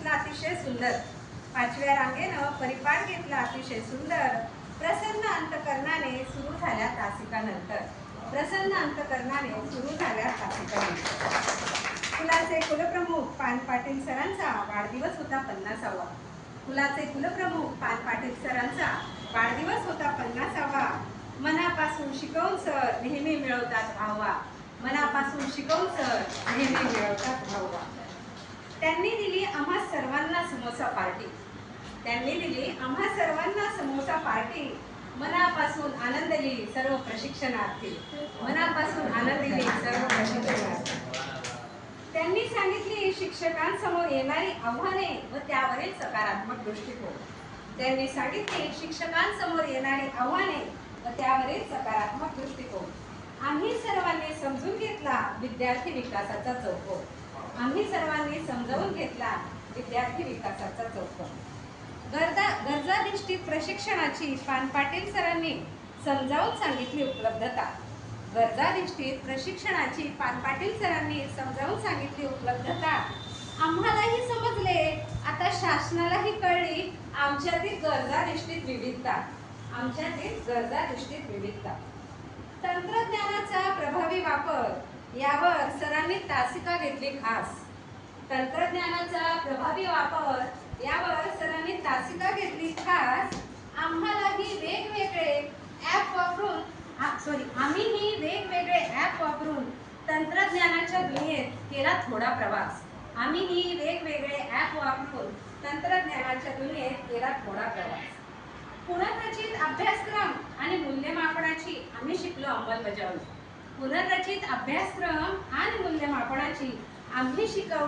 घेतला अतिशय सुंदर, पाचव्या रांगेनं परिपाठ घेतला अतिशय सुंदर, प्रसन्न अंतकरणाने सुरू झाल्या तासिकानंतर, प्रसन्न अंतकरणाने सुरू झाल्या तासिकानंतर. कुलाचे कुलप्रमुख पान पाटील सरांचा वाढदिवस होता 50वा. कुलाचे कुलप्रमुख पान पाटील सरांचा वाढदिवस होता 50वा. मनापासून शिकवून सर नेहमी मिळवतात भावा, मनापासून शिकवून सर नेहमी मिळवतात भावा. त्यांनी दिली आम्हा सर्वांना समोसा पार्टी, त्यांनी दिली आम्हा सर्वांना समोसा पार्टी. मनापासून आनंदली सर्व प्रशिक्षणार्थी, मनापासून आनंदली सर्व प्रशिक्षणार्थी. त्यांनी सांगितली शिक्षकांसमोर येणारी आव्हाने व त्यावरील सकारात्मक दृष्टिकोन, त्यांनी सांगितली शिक्षकांसमोर येणारी आव्हाने व त्यावरील सकारात्मक दृष्टिकोन. आम्ही सर्वांनी समजून घेतला विद्यार्थी विकासाचा चौकोन, आम्ही सर्वांनी समजावून घेतला विद्यार्थी विकासाचा चौकोन. गरजाधिष्ठित प्रशिक्षणाची पान पाटील सरांनी समजावून सांगितली उपलब्धता, गरजाधिष्ठित प्रशिक्षणाची पान पाटील सरांनी समजावून सांगितली उपलब्धता. आम्हालाही समजले, आता शासनालाही कळली आमच्यातील गरजाधिष्ठित विविधता, आमच्यातील गरजाधिष्ठित विविधता. तंत्रज्ञानाचा प्रभावी वापर यावर सरांनी तासिका घेतली खास, तंत्रज्ञानाचा प्रभावी वापर यावर सरांनी तासिका घेतली खास. आम्हीही वेगवेगळे ॲप वापरून तंत्रज्ञानाच्या दुनियेत केला थोडा प्रवास, आम्हीही वेगवेगळे ॲप वापरून तंत्रज्ञानाच्या दुनियेत केला थोडा प्रवास. पुनर्रचित अभ्यासक्रम आणि मूल्यमापनाची आम्ही शिकलो अंमलबजावणी, पुनर्रचित अभ्यासक्रम आणि मूल्यमापनाची आम्ही शिकलो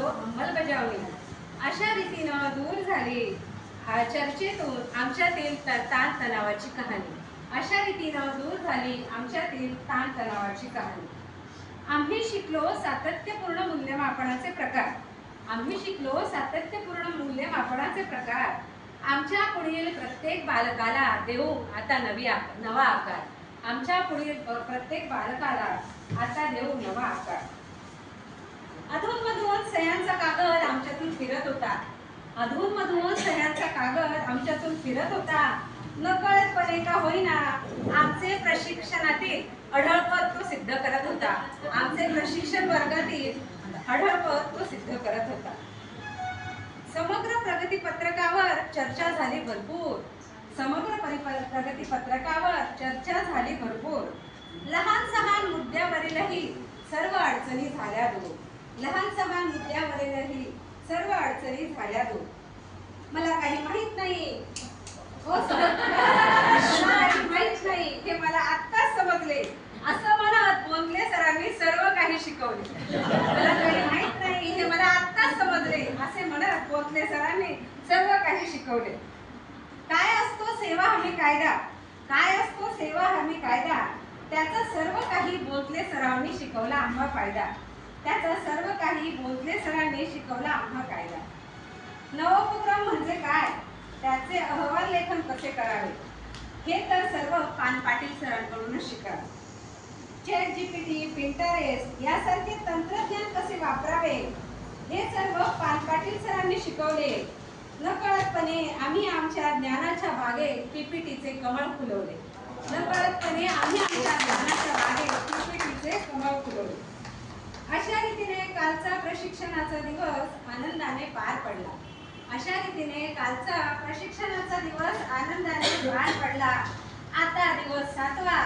अंमलबजावणी. अशा रीतीनं दूर झाली चर्चेतून आमच्यातील ताणतणावाची कहाणी, अशा रीतीनं दूर झाली आमच्यातील ताणतणावाची कहाणी. आम्ही शिकलो सातत्यपूर्ण मूल्यमापनाचे प्रकार, आम्ही शिकलो सातत्यपूर्ण मूल्यमापनाचे प्रकार. आमच्या पुढील प्रत्येक बालकाला देऊ आता नवा आकार, आमच्या पुढील प्रत्येक बालकाला आता देऊ नवा आकार. अधूनमधून सह्यांचा कागद आमच्यातून फिरत होता, अधूनमधून सह्यांचा कागद आमच्यातून फिरत होता. नकळतपणे का होईना आमचे प्रशिक्षणातील अढळपण तो सिद्ध करत होता, आमचे प्रशिक्षण वर्गातील अढळपण तो सिद्ध करत होता. समग्र प्रगती पत्रकावर चर्चा झाली भरपूर, समग्र प्रगती पत्रकावर चर्चा झाली भरपूर. लहान सहान मुद्द्यावरीलही सर्व अडचणी झाल्या दूर, लहान सहान मुद्द्यावरीलही सर्व अडचणी झाल्या दूर. मला काही माहित नाही, हो सर, मला काही माहित नाही हे मला आत्ताच समजले, असं म्हणत बोंदले सरांनी सर्व काही शिकवले. मला काही माहित नाही हे मला आत्ताच समजले, असे म्हणत बोंदले सरांनी सर्व काही शिकवले. काय असतो सेवा हमी कायदा, काय असतो सेवा हमी कायदा, त्याचा सर्व काही बोंदले सरांनी शिकवला आम्हा फायदा, त्याचा सर्व काही बोंदले सरांनी शिकवला आम्हा कायदा. नवोपक्रम म्हणजे काय, त्याचे अहवाल लेखन कसे करावे, हे तर सर्व पान पाटील सरांकडूनच शिकावे. ChatGPT, Pinterest यासारखे तंत्रज्ञान कसे वापरावे, हे सर्व पान पाटील सरांनी शिकवले. नकळतपणे आम्ही आमच्या ज्ञानाच्या बागेत PPTचे कमळ फुलवले, नकळतपणे आम्ही आमच्या ज्ञानाच्या बागेत PPTचे कमळ फुलवले. अशा रीतीने कालचा प्रशिक्षणाचा दिवस आनंदाने पार पडला, अशा रीतीने कालचा प्रशिक्षणाचा दिवस आनंदाने पार पडला. आता दिवस 7वा,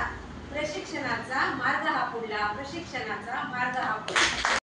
प्रशिक्षणाचा मार्ग हा पुढला, प्रशिक्षणाचा मार्ग हा पुढला.